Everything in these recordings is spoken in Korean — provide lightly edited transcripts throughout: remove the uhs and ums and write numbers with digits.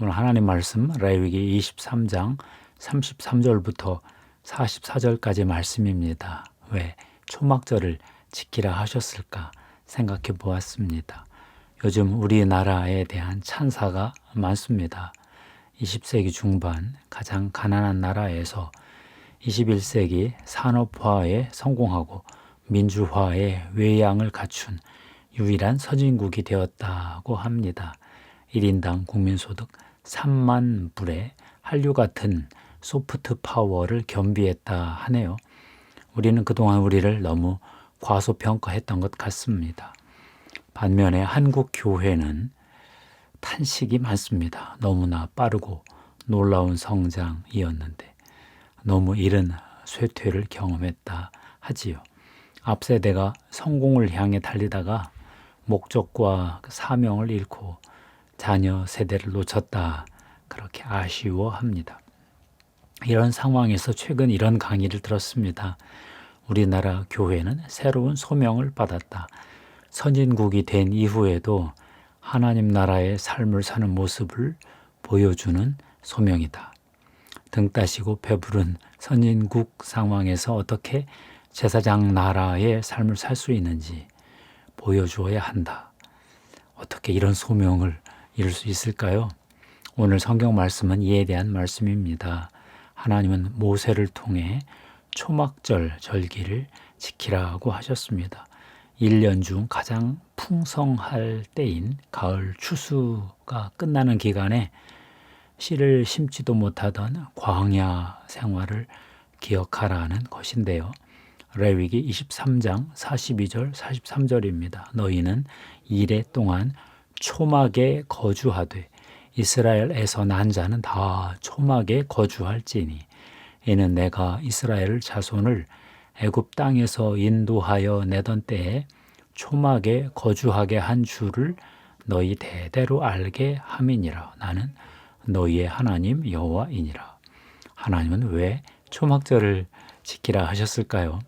오늘 하나님 말씀 레위기 23장 33절부터 44절까지 말씀입니다. 왜 초막절을 지키라 하셨을까 생각해 보았습니다. 요즘 우리나라에 대한 찬사가 많습니다. 20세기 중반 가장 가난한 나라에서 21세기 산업화에 성공하고 민주화의 외양을 갖춘 유일한 선진국이 되었다고 합니다. 1인당 국민소득 3만 불의 한류 같은 소프트 파워를 겸비했다 하네요. 우리는 그동안 우리를 너무 과소평가했던 것 같습니다. 반면에 한국 교회는 탄식이 많습니다. 너무나 빠르고 놀라운 성장이었는데 너무 이른 쇠퇴를 경험했다 하지요. 앞세대가 성공을 향해 달리다가 목적과 사명을 잃고 자녀 세대를 놓쳤다, 그렇게 아쉬워합니다. 이런 상황에서 최근 이런 강의를 들었습니다. 우리나라 교회는 새로운 소명을 받았다. 선진국이 된 이후에도 하나님 나라의 삶을 사는 모습을 보여주는 소명이다. 등 따시고 배부른 선진국 상황에서 어떻게 제사장 나라의 삶을 살 수 있는지 보여주어야 한다. 어떻게 이런 소명을 이룰 수 있을까요? 오늘 성경 말씀은 이에 대한 말씀입니다. 하나님은 모세를 통해 초막절 절기를 지키라고 하셨습니다. 1년 중 가장 풍성할 때인 가을 추수가 끝나는 기간에 씨를 심지도 못하던 광야 생활을 기억하라는 것인데요. 레위기 23장 42절 43절입니다. 너희는 이레 동안 초막에 거주하되 이스라엘에서 난 자는 다 초막에 거주할지니 이는 내가 이스라엘 자손을 애굽 땅에서 인도하여 내던 때에 초막에 거주하게 한 줄을 너희 대대로 알게 함이니라. 나는 너희의 하나님 여호와이니라. 하나님은 왜 초막절을 지키라 하셨을까요?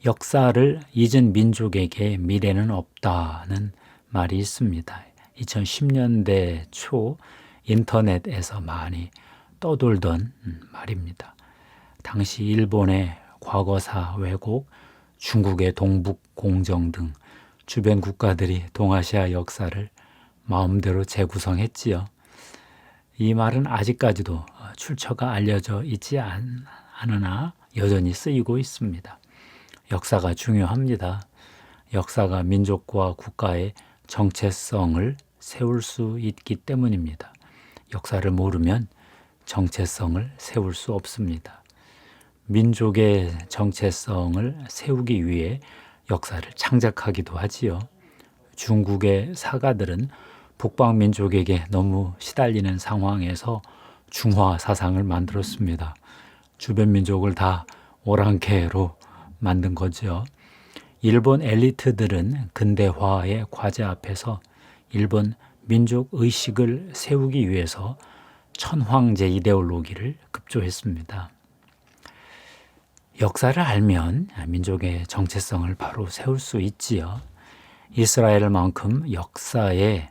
역사를 잊은 민족에게 미래는 없다는 말이 있습니다. 2010년대 초 인터넷에서 많이 떠돌던 말입니다. 당시 일본의 과거사 왜곡, 중국의 동북공정 등 주변 국가들이 동아시아 역사를 마음대로 재구성했지요. 이 말은 아직까지도 출처가 알려져 있지 않으나 여전히 쓰이고 있습니다. 역사가 중요합니다. 역사가 민족과 국가의 정체성을 세울 수 있기 때문입니다. 역사를 모르면 정체성을 세울 수 없습니다. 민족의 정체성을 세우기 위해 역사를 창작하기도 하지요. 중국의 사가들은 북방 민족에게 너무 시달리는 상황에서 중화 사상을 만들었습니다. 주변 민족을 다 오랑캐로 만든 거죠. 일본 엘리트들은 근대화의 과제 앞에서 일본 민족 의식을 세우기 위해서 천황제 이데올로기를 급조했습니다. 역사를 알면 민족의 정체성을 바로 세울 수 있지요. 이스라엘만큼 역사에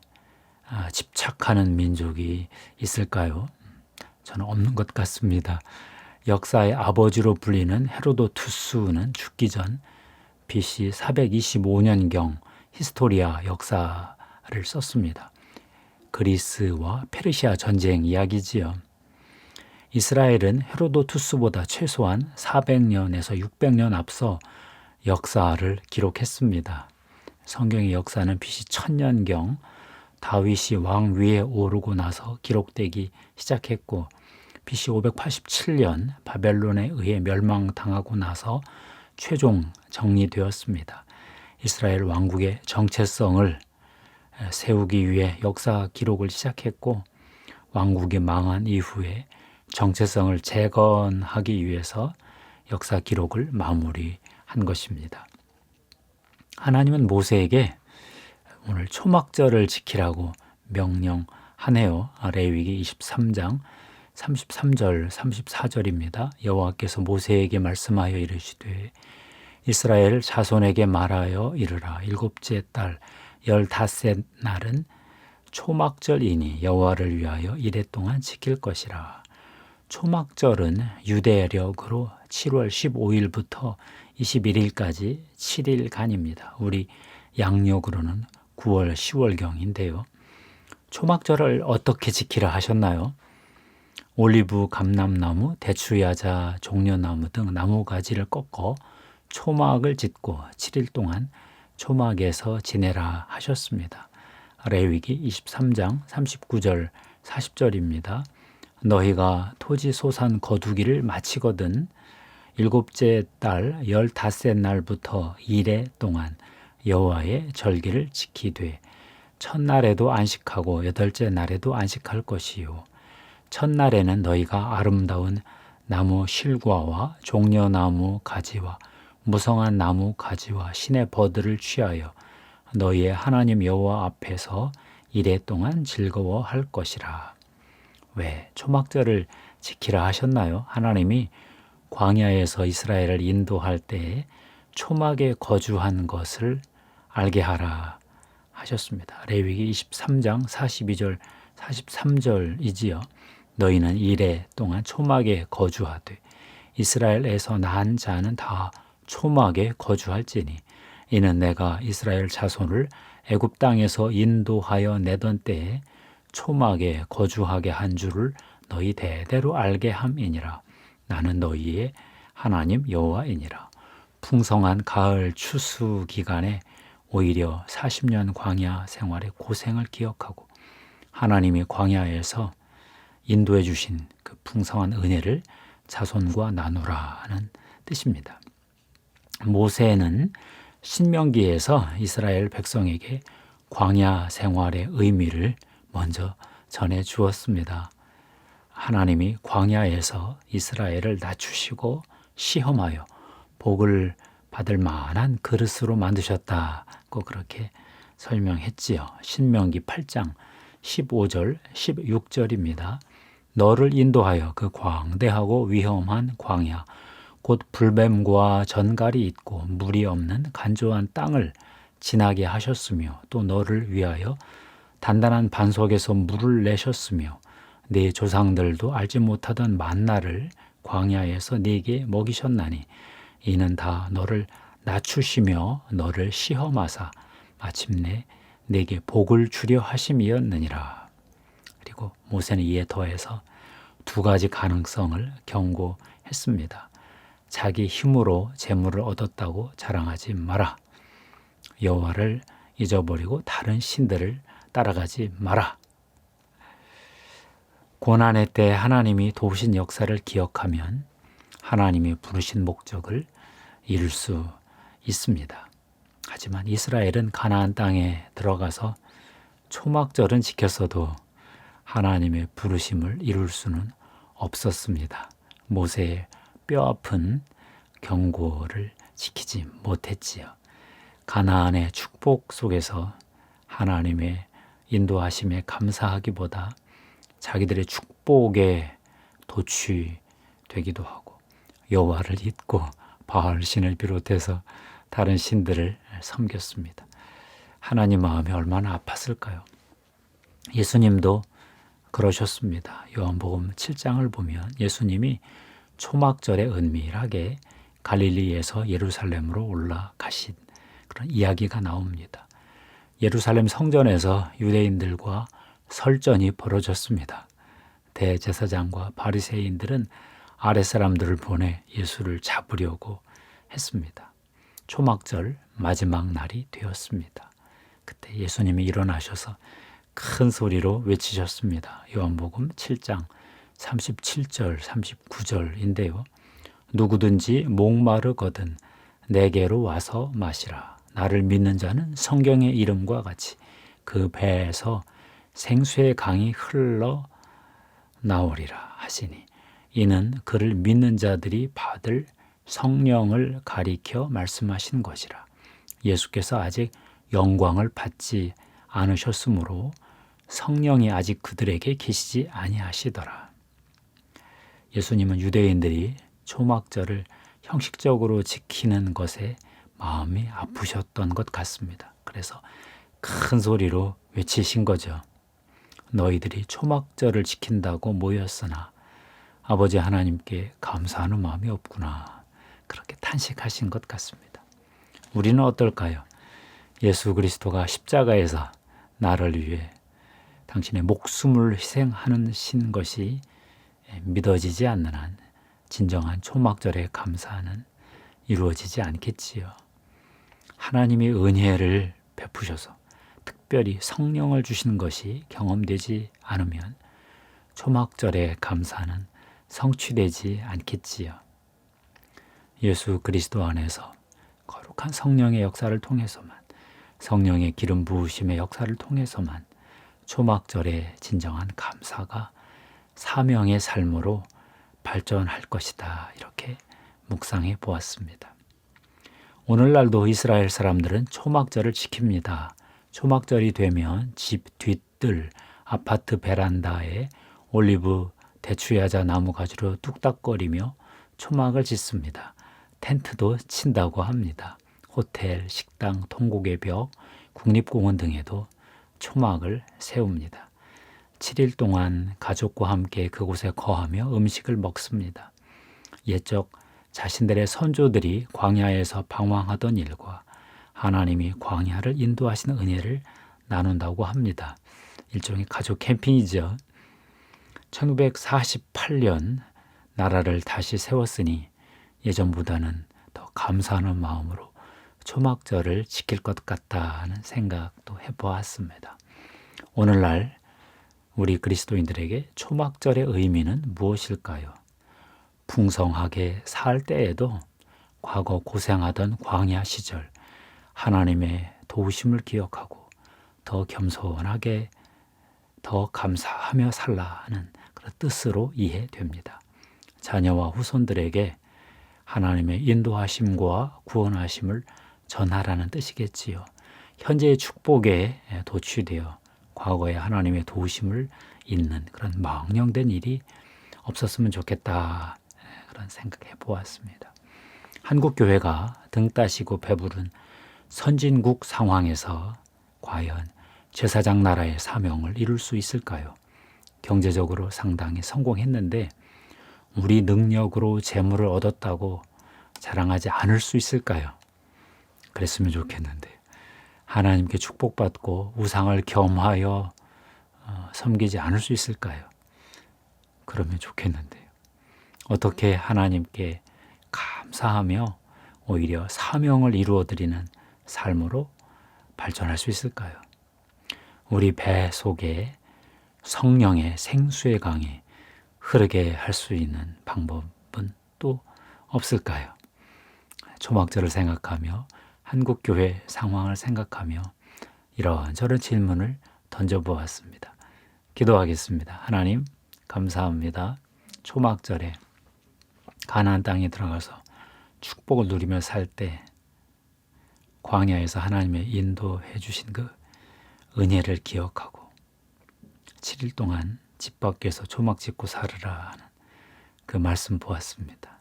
집착하는 민족이 있을까요? 저는 없는 것 같습니다. 역사의 아버지로 불리는 헤로도투스는 죽기 전 BC 425년경 히스토리아 역사를 썼습니다. 그리스와 페르시아 전쟁 이야기지요. 이스라엘은 헤로도투스보다 최소한 400년에서 600년 앞서 역사를 기록했습니다. 성경의 역사는 BC 1000년경 다윗이 왕 위에 오르고 나서 기록되기 시작했고 BC 587년 바벨론에 의해 멸망당하고 나서 최종 정리되었습니다. 이스라엘 왕국의 정체성을 세우기 위해 역사 기록을 시작했고 왕국이 망한 이후에 정체성을 재건하기 위해서 역사 기록을 마무리한 것입니다. 하나님은 모세에게 오늘 초막절을 지키라고 명령하네요. 레위기 23장 33절 34절입니다. 여호와께서 모세에게 말씀하여 이르시되 이스라엘 자손에게 말하여 이르라. 일곱째 달 15셋 날은 초막절이니 여호와를 위하여 이레 동안 지킬 것이라. 초막절은 유대력으로 7월 15일부터 21일까지 7일간입니다. 우리 양력으로는 9월 10월경인데요. 초막절을 어떻게 지키라 하셨나요? 올리브, 감람나무, 대추야자, 종려나무 등 나무가지를 꺾어 초막을 짓고 7일 동안 초막에서 지내라 하셨습니다. 레위기 23장 39절 40절입니다. 너희가 토지 소산 거두기를 마치거든 일곱째 달 15째 날부터 이레 동안 여호와의 절기를 지키되 첫날에도 안식하고 여덟째 날에도 안식할 것이요. 첫날에는 너희가 아름다운 나무 실과와 종려나무 가지와 무성한 나무 가지와 신의 버들을 취하여 너희의 하나님 여호와 앞에서 이레 동안 즐거워할 것이라. 왜 초막절을 지키라 하셨나요? 하나님이 광야에서 이스라엘을 인도할 때에 초막에 거주한 것을 알게 하라 하셨습니다. 레위기 23장 42절 43절이지요. 너희는 이레 동안 초막에 거주하되 이스라엘에서 난 자는 다 초막에 거주할지니 이는 내가 이스라엘 자손을 애굽 땅에서 인도하여 내던 때에 초막에 거주하게 한 줄을 너희 대대로 알게 함이니라. 나는 너희의 하나님 여호와이니라. 풍성한 가을 추수 기간에 오히려 40년 광야 생활의 고생을 기억하고 하나님이 광야에서 인도해 주신 그 풍성한 은혜를 자손과 나누라는 뜻입니다. 모세는 신명기에서 이스라엘 백성에게 광야 생활의 의미를 먼저 전해 주었습니다. 하나님이 광야에서 이스라엘을 낮추시고 시험하여 복을 받을 만한 그릇으로 만드셨다고 그렇게 설명했지요. 신명기 8장 15절 16절입니다. 너를 인도하여 그 광대하고 위험한 광야 곧 불뱀과 전갈이 있고 물이 없는 간조한 땅을 지나게 하셨으며 또 너를 위하여 단단한 반석에서 물을 내셨으며 네 조상들도 알지 못하던 만나를 광야에서 네게 먹이셨나니 이는 다 너를 낮추시며 너를 시험하사 마침내 네게 복을 주려 하심이었느니라. 그리고 모세는 이에 더해서 두 가지 가능성을 경고했습니다. 자기 힘으로 재물을 얻었다고 자랑하지 마라. 여호와를 잊어버리고 다른 신들을 따라가지 마라. 고난의 때 하나님이 도우신 역사를 기억하면 하나님이 부르신 목적을 이룰 수 있습니다. 하지만 이스라엘은 가나안 땅에 들어가서 초막절은 지켰어도 하나님의 부르심을 이룰 수는 없었습니다. 모세의 뼈아픈 경고를 지키지 못했지요. 가나안의 축복 속에서 하나님의 인도하심에 감사하기보다 자기들의 축복에 도취되기도 하고 여호와를 잊고 바알 신을 비롯해서 다른 신들을 섬겼습니다. 하나님 마음이 얼마나 아팠을까요? 예수님도 그러셨습니다. 요한복음 7장을 보면 예수님이 초막절에 은밀하게 갈릴리에서 예루살렘으로 올라가신 그런 이야기가 나옵니다. 예루살렘 성전에서 유대인들과 설전이 벌어졌습니다. 대제사장과 바리새인들은 아랫사람들을 보내 예수를 잡으려고 했습니다. 초막절 마지막 날이 되었습니다. 그때 예수님이 일어나셔서 큰 소리로 외치셨습니다. 요한복음 7장 37절 39절인데요. 누구든지 목마르거든 내게로 와서 마시라. 나를 믿는 자는 성경의 이름과 같이 그 배에서 생수의 강이 흘러 나오리라 하시니 이는 그를 믿는 자들이 받을 성령을 가리켜 말씀하신 것이라. 예수께서 아직 영광을 받지 않으셨으므로 성령이 아직 그들에게 계시지 아니하시더라. 예수님은 유대인들이 초막절을 형식적으로 지키는 것에 마음이 아프셨던 것 같습니다. 그래서 큰 소리로 외치신 거죠. 너희들이 초막절을 지킨다고 모였으나 아버지 하나님께 감사하는 마음이 없구나. 그렇게 탄식하신 것 같습니다. 우리는 어떨까요? 예수 그리스도가 십자가에서 나를 위해 당신의 목숨을 희생하는 신 것이 믿어지지 않는 한 진정한 초막절의 감사는 이루어지지 않겠지요. 하나님이 은혜를 베푸셔서 특별히 성령을 주시는 것이 경험되지 않으면 초막절의 감사는 성취되지 않겠지요. 예수 그리스도 안에서 거룩한 성령의 역사를 통해서만, 성령의 기름 부으심의 역사를 통해서만 초막절의 진정한 감사가 사명의 삶으로 발전할 것이다. 이렇게 묵상해 보았습니다. 오늘날도 이스라엘 사람들은 초막절을 지킵니다. 초막절이 되면 집 뒤뜰, 아파트 베란다에 올리브 대추야자 나무 가지로 뚝딱거리며 초막을 짓습니다. 텐트도 친다고 합니다. 호텔, 식당, 통곡의 벽, 국립공원 등에도 초막을 세웁니다. 7일 동안 가족과 함께 그곳에 거하며 음식을 먹습니다. 옛적 자신들의 선조들이 광야에서 방황하던 일과 하나님이 광야를 인도하시는 은혜를 나눈다고 합니다. 일종의 가족 캠핑이죠. 1948년 나라를 다시 세웠으니 예전보다는 더 감사하는 마음으로 초막절을 지킬 것 같다는 생각도 해보았습니다. 오늘날 우리 그리스도인들에게 초막절의 의미는 무엇일까요? 풍성하게 살 때에도 과거 고생하던 광야 시절 하나님의 도우심을 기억하고 더 겸손하게 더 감사하며 살라는 그런 뜻으로 이해됩니다. 자녀와 후손들에게 하나님의 인도하심과 구원하심을 전하라는 뜻이겠지요. 현재의 축복에 도취되어 과거에 하나님의 도우심을 잊는 그런 망령된 일이 없었으면 좋겠다. 그런 생각해 보았습니다. 한국 교회가 등 따시고 배부른 선진국 상황에서 과연 제사장 나라의 사명을 이룰 수 있을까요? 경제적으로 상당히 성공했는데 우리 능력으로 재물을 얻었다고 자랑하지 않을 수 있을까요? 그랬으면 좋겠는데 하나님께 축복받고 우상을 겸하여 섬기지 않을 수 있을까요? 그러면 좋겠는데요. 어떻게 하나님께 감사하며 오히려 사명을 이루어드리는 삶으로 발전할 수 있을까요? 우리 배 속에 성령의 생수의 강이 흐르게 할 수 있는 방법은 또 없을까요? 초막절을 생각하며 한국교회 상황을 생각하며 이런저런 질문을 던져보았습니다. 기도하겠습니다. 하나님 감사합니다. 초막절에 가나안 땅에 들어가서 축복을 누리며 살 때 광야에서 하나님의 인도해 주신 그 은혜를 기억하고 7일 동안 집 밖에서 초막 짓고 살으라 하는 그 말씀 보았습니다.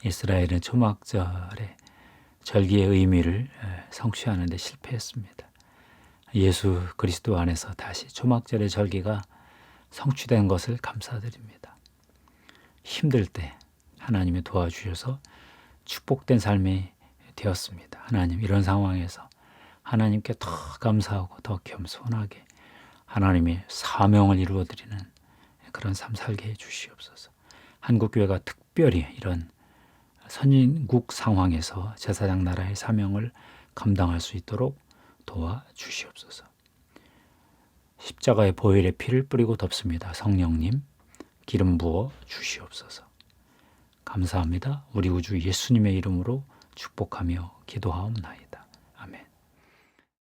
이스라엘은 초막절에 절기의 의미를 성취하는 데 실패했습니다. 예수 그리스도 안에서 다시 초막절의 절기가 성취된 것을 감사드립니다. 힘들 때 하나님이 도와주셔서 축복된 삶이 되었습니다. 하나님 이런 상황에서 하나님께 더 감사하고 더 겸손하게 하나님의 사명을 이루어드리는 그런 삶 살게 해주시옵소서. 한국교회가 특별히 이런 선진국 상황에서 제사장 나라의 사명을 감당할 수 있도록 도와주시옵소서. 십자가의 보혈의 피를 뿌리고 덮습니다. 성령님 기름 부어 주시옵소서. 감사합니다. 우리 구주 예수님의 이름으로 축복하며 기도하옵나이다.